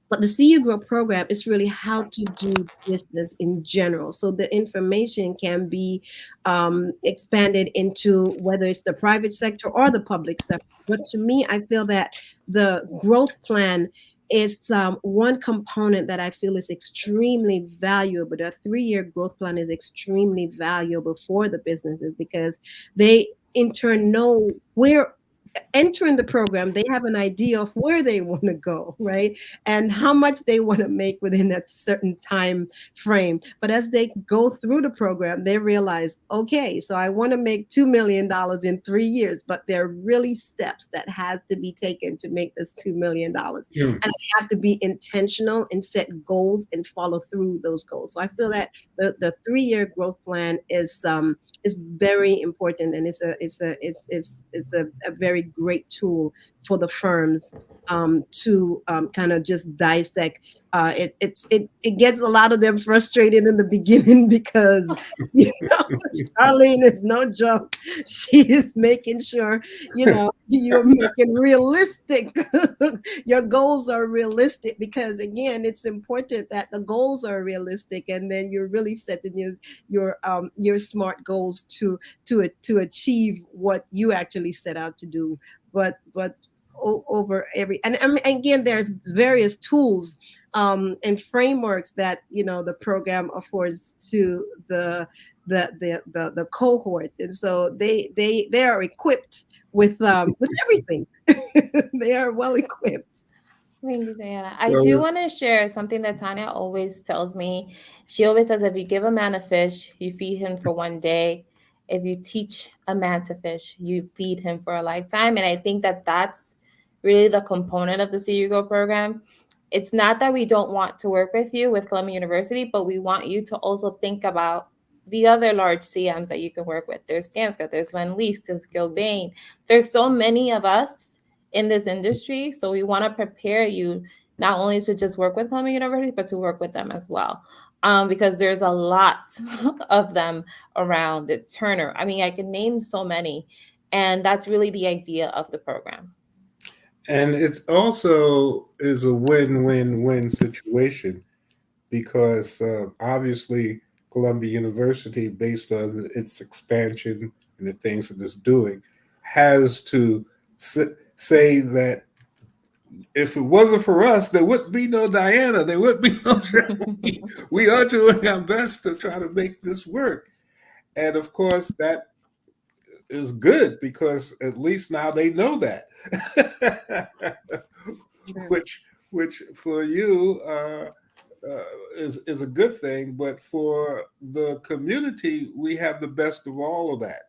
But the CU Grow program is really how to do business in general. So the information can be expanded into whether it's the private sector or the public sector. But to me, I feel that the growth plan is one component that I feel is extremely valuable. The 3-year growth plan is extremely valuable for the businesses because they in turn know where entering the program, they have an idea of where they want to go, right? And how much they want to make within that certain time frame. But as they go through the program, they realize, okay, so I want to make $2 million in 3 years, but there are really steps that has to be taken to make this $2 million. Hmm. And I have to be intentional and set goals and follow through those goals. So I feel that the 3-year growth plan is very important, and it's a very great tool for the firms to kind of just dissect. It gets a lot of them frustrated in the beginning because Arlene is no joke. She is making sure you're making realistic. Your goals are realistic because again, it's important that the goals are realistic, and then you're really setting your smart goals to achieve what you actually set out to do. But over every and I mean, again, there's various tools and frameworks that the program affords to the cohort, and so they are equipped with everything. They are well equipped. Thank you, Diana. I do Well, want to share something that Tanya always tells me. She always says, if you give a man a fish, you feed him for one day. If you teach a man to fish, you feed him for a lifetime. And I think that that's really the component of the See You Grow program. It's not that we don't want to work with you with Columbia University, but we want you to also think about the other large CMs that you can work with. There's Skanska, there's Lend-Lease, there's Gilbane. There's so many of us in this industry. So we want to prepare you not only to just work with Columbia University, but to work with them as well. Because there's a lot of them around the Turner. I mean, I can name so many. And that's really the idea of the program. And it's also is a win-win-win situation because obviously Columbia University, based on its expansion and the things that it's doing, has to say that if it wasn't for us, there wouldn't be no Diana, there wouldn't be no Shirley. We are doing our best to try to make this work. And of course, that is good because at least now they know that. which which for you is a good thing, but for the community, we have the best of all of that.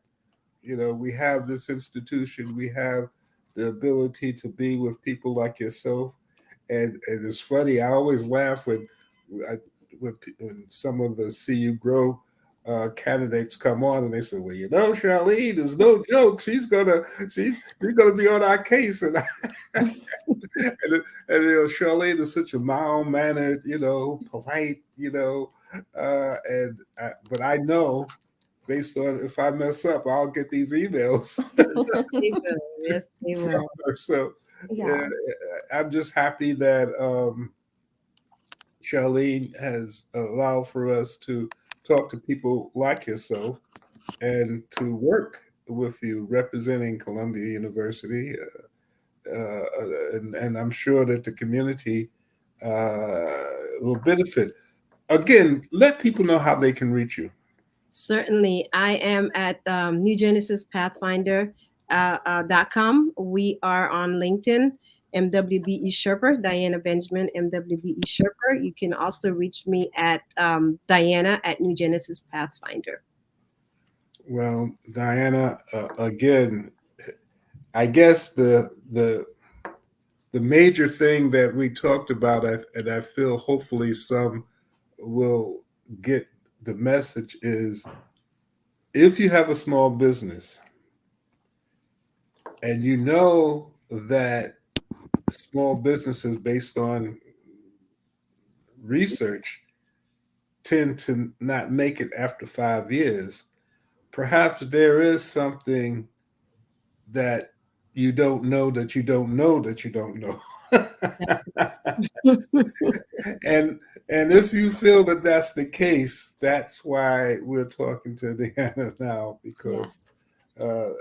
You know, we have this institution, we have the ability to be with people like yourself, and it's funny. I always laugh I, when some of the CU Grow candidates come on and they say, "Well, you know, Charlene, there's no joke. She's gonna be on our case," and Charlene is such a mild mannered, polite, but I know based on if I mess up, I'll get these emails. They will. Yes, they will. So Yeah. I'm just happy that Charlene has allowed for us to talk to people like yourself and to work with you representing Columbia University. And I'm sure that the community will benefit. Again, let people know how they can reach you. Certainly. I am at New Genesis Pathfinder .com. We are on LinkedIn, MWBE Sherper, Diana Benjamin, MWBE Sherper. You can also reach me at Diana at New Genesis Pathfinder. Well, Diana, again, I guess the major thing that we talked about, and I feel hopefully some will get the message, is if you have a small business and you know that small businesses, based on research, tend to not make it after 5 years, perhaps there is something that you don't know that you don't know that you don't know. and and if you feel that that's the case, that's why we're talking to Deanna now, because Yes.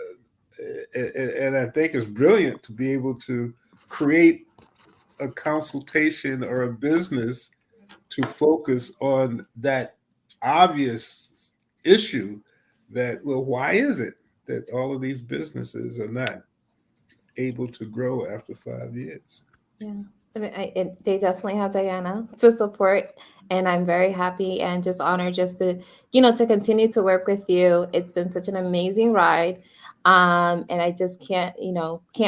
and I think it's brilliant to be able to create a consultation or a business to focus on that obvious issue that, well, why is it that all of these businesses are not able to grow after 5 years? Yeah, but they definitely have Diana to support, and I'm very happy and just honored just to, to continue to work with you. It's been such an amazing ride, and I just can't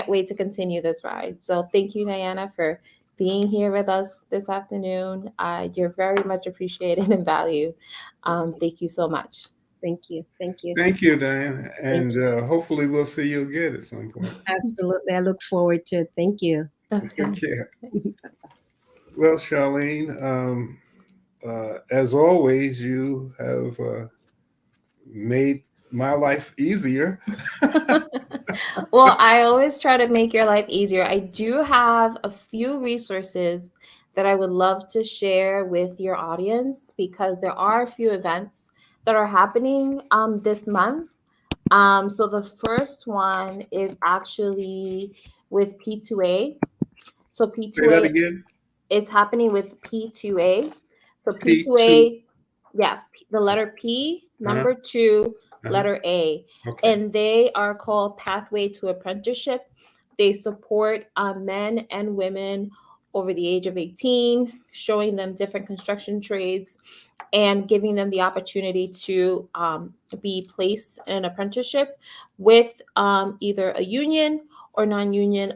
wait to continue this ride. So thank you, Diana, for being here with us this afternoon. You're very much appreciated and valued. Thank you so much. Thank you. Thank you. Thank you, Diane. Thank And hopefully we'll see you again at some point. Absolutely. I look forward to it. Thank you. Okay. Yeah. Well, Charlene, as always, you have made my life easier. Well, I always try to make your life easier. I do have a few resources that I would love to share with your audience because there are a few events that are happening this month. So the first one is actually with P2A. So Say that P2A, again. it's happening with P2A. So P2. P2A, yeah, the letter P, Uh-huh. number 2, Uh-huh. letter A. Okay. And they are called Pathway to Apprenticeship. They support men and women over the age of 18, showing them different construction trades and giving them the opportunity to be placed in an apprenticeship with either a union or non-union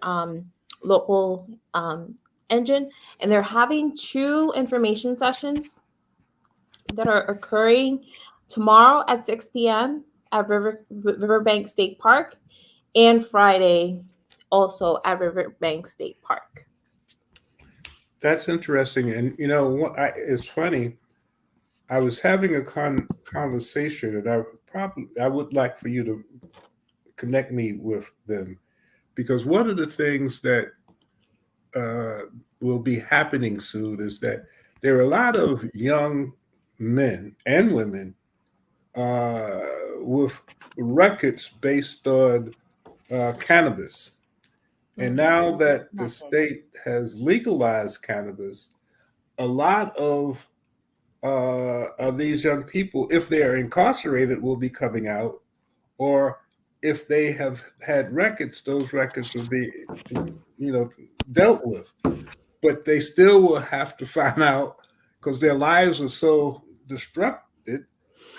local engine. And they're having 2 information sessions that are occurring tomorrow at 6 p.m. at Riverbank State Park, and Friday also at Riverbank State Park. That's interesting. And it's funny. I was having a conversation, and I would like for you to connect me with them, because one of the things that uh, will be happening soon is that there are a lot of young men and women uh, with records based on cannabis. And now that the state has legalized cannabis, a lot of these young people, if they are incarcerated, will be coming out, or if they have had records, those records will be, dealt with. But they still will have to find out, because their lives are so disrupted.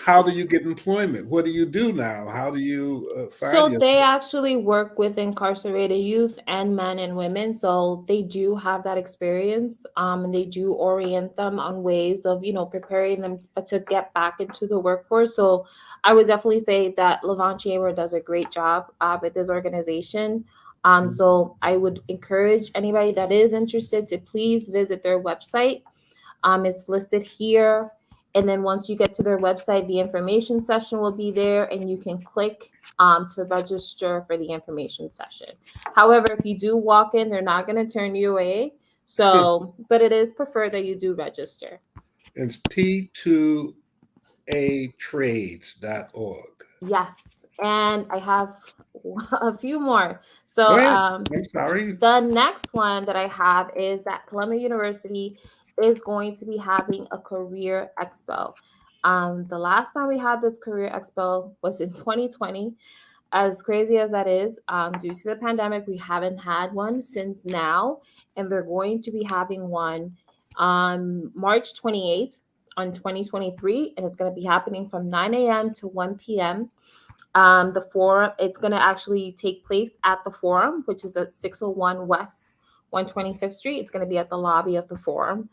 How do you get employment? What do you do now? How do you find So they yourself? actually work with incarcerated youth and men and women. So they do have that experience, and they do orient them on ways of, preparing them to get back into the workforce. So I would definitely say that Levant Chamber does a great job with this organization. So I would encourage anybody that is interested to please visit their website. It's listed here. And then once you get to their website, the information session will be there, and you can click to register for the information session. However, if you do walk in, they're not going to turn you away. So, but it is preferred that you do register. It's p2atrades.org. Yes. And I have a few more. Go So, ahead. I'm sorry. the next one that I have is that Columbia University is going to be having a career expo. The last time we had this career expo was in 2020. As crazy as that is, due to the pandemic, we haven't had one since now, and they're going to be having one on March 28th on 2023, and it's going to be happening from 9 a.m. to 1 p.m. The forum, it's going to actually take place at the forum, which is at 601 West 125th Street. It's going to be at the lobby of the forum.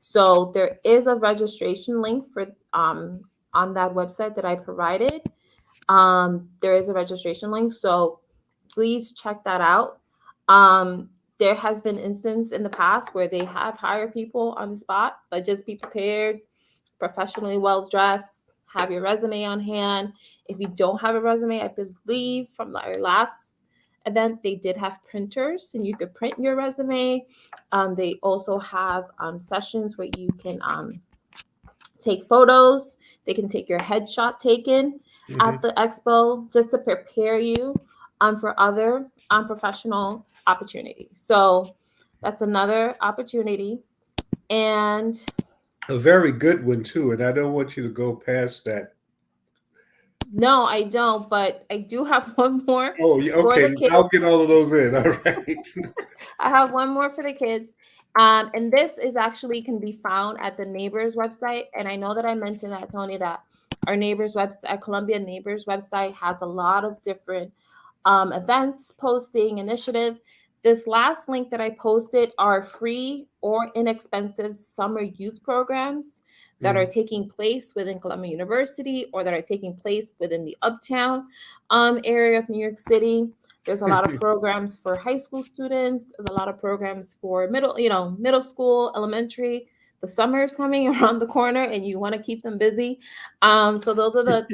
So there is a registration link for on that website that I provided. There is a registration link, so please check that out. There has been instances in the past where they have hired people on the spot, but just be prepared, professionally well dressed, have your resume on hand. If you don't have a resume, I believe from our last event, they did have printers and you could print your resume. They also have sessions where you can take photos. They can take your headshot taken at the expo just to prepare you for other professional opportunities. So that's another opportunity. And A very good one, too. And I don't want you to go past that. no, I don't, but I do have one more Oh, yeah, for okay. the kids. I'll get all of those in. All right. I have one more for the kids. And this is actually can be found at the neighbors website. And I know that I mentioned that, Tony, that our neighbors website, our Columbia neighbors website has a lot of different events, posting, initiative. This last link that I posted are free or inexpensive summer youth programs that are taking place within Columbia University or that are taking place within the uptown area of New York City. There's a lot of programs for high school students. There's a lot of programs for middle school, elementary. The summer is coming around the corner, and you want to keep them busy. So those are the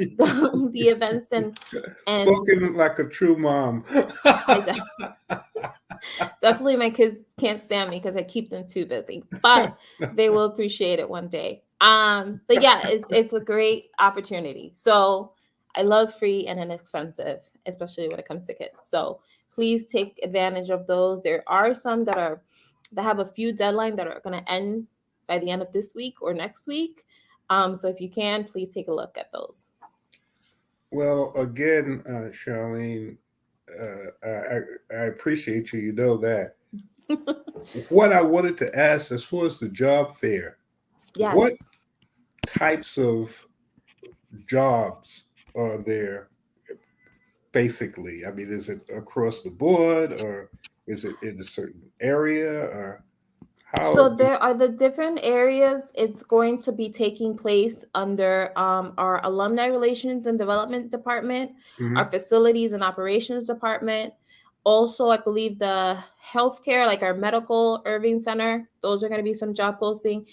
events and Spoken like a true mom. I definitely my kids can't stand me because I keep them too busy, but they will appreciate it one day. But yeah, it's a great opportunity. So I love free and inexpensive, especially when it comes to kids. So please take advantage of those. There are some that have a few deadlines that are going to end by the end of this week or next week. So if you can, please take a look at those. Well, again, Charlene, I appreciate you. You know that. What I wanted to ask, as far as the job fair, what Yes. types of jobs are there basically? I mean, is it across the board, or is it in a certain area, or How? So there are the different areas. It's going to be taking place under our alumni relations and development department, our Mhm. facilities and operations department. Also, I believe the healthcare, like our medical Irving Center, those are going to be some job posting,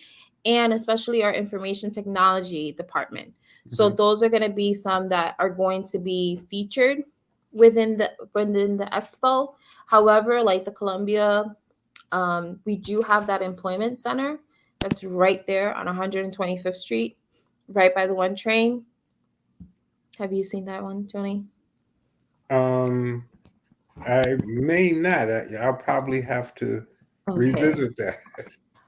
and especially our information technology department. So Mhm. those are going to be some that are going to be featured within the expo. However, like the Columbia, we do have that employment center that's right there on 125th Street, right by the one train. Have you seen that one, Tony? Um, I may not. I'll probably have to Okay. revisit that.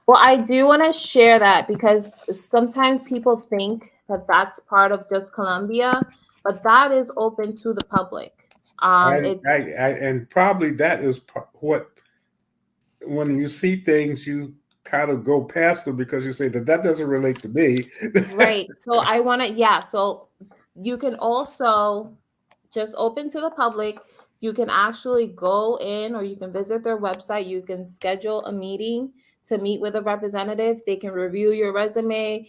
Well, I do want to share that because sometimes people think that that's part of just Columbia, but that is open to the public. And It's and probably that is what, when you see things, you kind of go past them because you say that that doesn't relate to me. right. So I want to, yeah. So you can also just open to the public. You can actually go in or you can visit their website. You can schedule a meeting to meet with a representative. They can review your resume.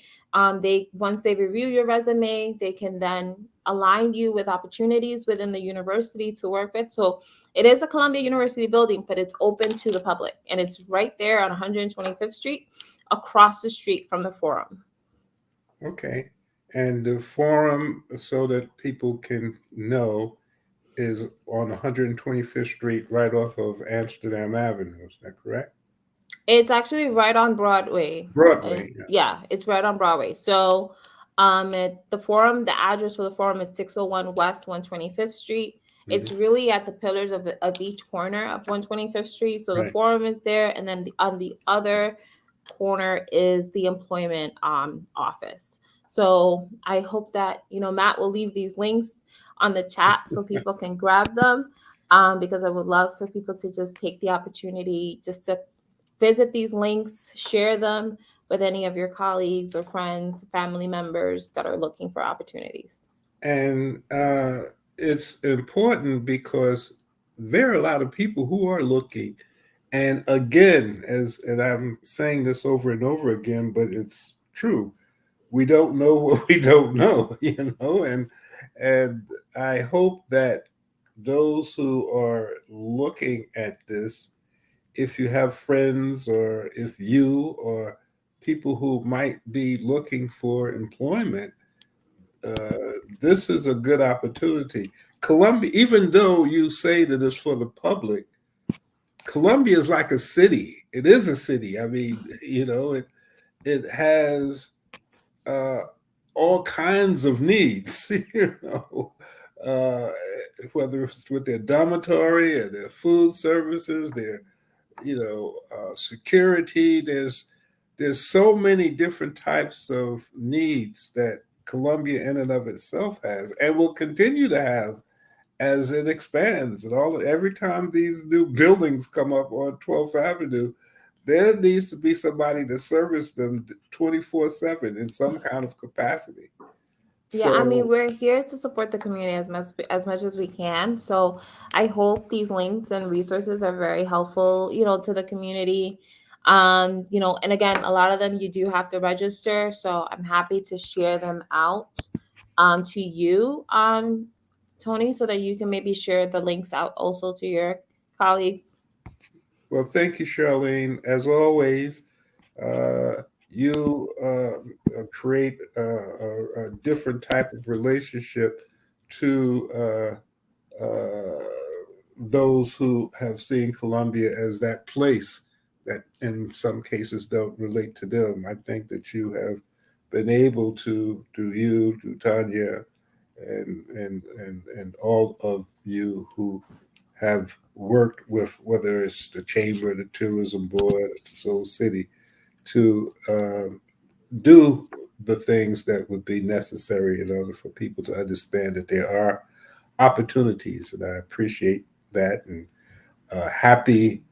They once they review your resume, they can then align you with opportunities within the university to work with. So it is a Columbia University building, but it's open to the public, and it's right there on 125th Street, across the street from the Forum. Okay. And the forum, so that people can know, is on 125th Street, right off of Amsterdam Avenue. Is that correct? It's actually right on Broadway. Broadway. Yeah. Yeah, it's right on Broadway. So, at the forum, the address for the forum is 601 West 125th Street. Mhm. It's really at the pillars of each corner of 125th Street. So the Right. forum is there, and then on the other corner is the employment office. So I hope that Matt will leave these links on the chat so people can grab them. Because I would love for people to just take the opportunity just to visit these links, share them with any of your colleagues or friends, family members that are looking for opportunities. And it's important because there are a lot of people who are looking. And again, and I'm saying this over and over again, but it's true. We don't know what we don't know, and I hope that those who are looking at this, if you have friends or if you or people who might be looking for employment, this is a good opportunity. Columbia, even though you say that it's for the public, Columbia is like a city. It is a city. I mean, it has uh, all kinds of needs, uh, whether it's with their dormitory or their food services, their security. There's so many different types of needs that Columbia in and of itself has and will continue to have as it expands. And every time these new buildings come up on 12th Avenue, there needs to be somebody to service them 24/7 in some kind of capacity. Yeah, I mean, So, we're here to support the community as much as we can. So I hope these links and resources are very helpful, to the community. And again, a lot of them you do have to register. So I'm happy to share them out to you, Tony, so that you can maybe share the links out also to your colleagues. well, thank you, Charlene. As always, you create a different type of relationship to those who have seen Columbia as that place that in some cases don't relate to them. I think that you have been able to, to Tanya, and all of you who have worked with, whether it's the chamber, the tourism board, the Soul City, to do the things that would be necessary in order for people to understand that there are opportunities. And I appreciate that. And happy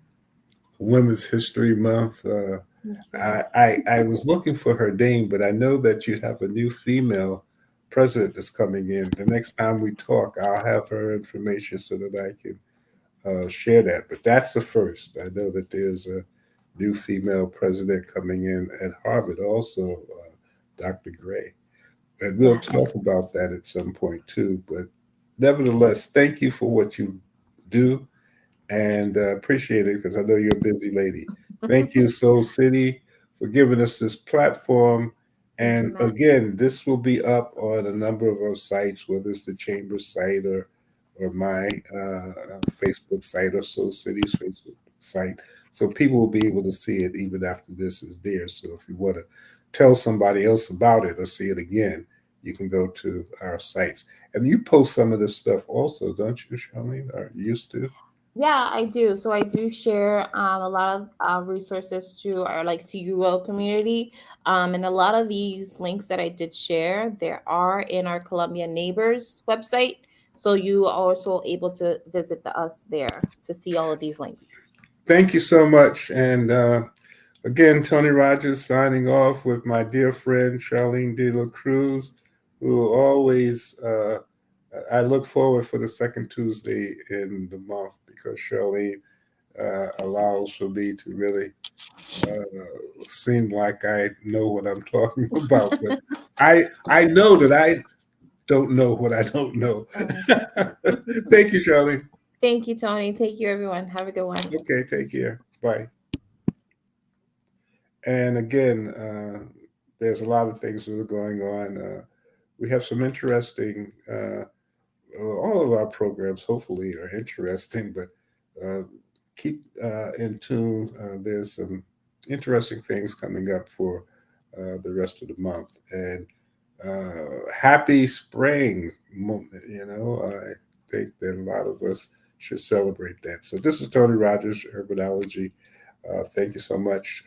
Women's History Month. I was looking for her name, but I know that you have a new female president that's coming in. The next time we talk, I'll have her information so that I can share that. But that's the first. I know that there's new female president coming in at Harvard, also Dr. Gray. And we'll Yes. talk about that at some point too. But nevertheless, thank you for what you do and appreciate it because I know you're a busy lady. Thank you, Soul City, for giving us this platform. Thank you, And Matt. again, this will be up on a number of our sites, whether it's the Chamber site or my Facebook site or Soul City's Facebook site. So people will be able to see it even after this is there. So if you want to tell somebody else about it or see it again, you can go to our sites. And you post some of this stuff also, don't you, Charlene? Or used to? Yeah, I do. So I do share a lot of resources to our like to UO community, and a lot of these links that I did share, there are in our Columbia Neighbors website. So you are also able to visit us there to see all of these links. Thank you so much. And again, Tony Rogers signing off with my dear friend Charlene De La Cruz, who always I look forward for the second Tuesday in the month because Charlene allows for me to really seem like I know what I'm talking about. But I know that I don't know what I don't know. Thank you, Charlene. Thank you, Tony. Thank you, everyone. Have a good one. Okay, take care. Bye. And again, there's a lot of things that are going on. We have some interesting, all of our programs hopefully are interesting, but keep in tune. There's some interesting things coming up for the rest of the month. And happy spring, I think that a lot of us should celebrate that. So this is Tony Rogers, Urbanology. Thank you so much.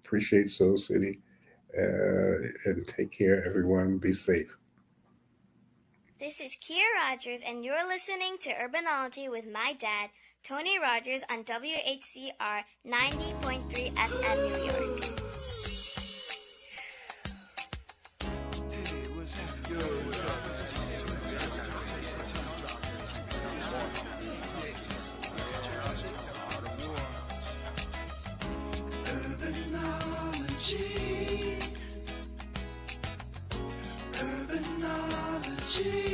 Appreciate Soul City. And take care, everyone. Be safe. This is Kia Rogers, and you're listening to Urbanology with my dad, Tony Rogers, on WHCR 90.3 FM New York. Urbanology.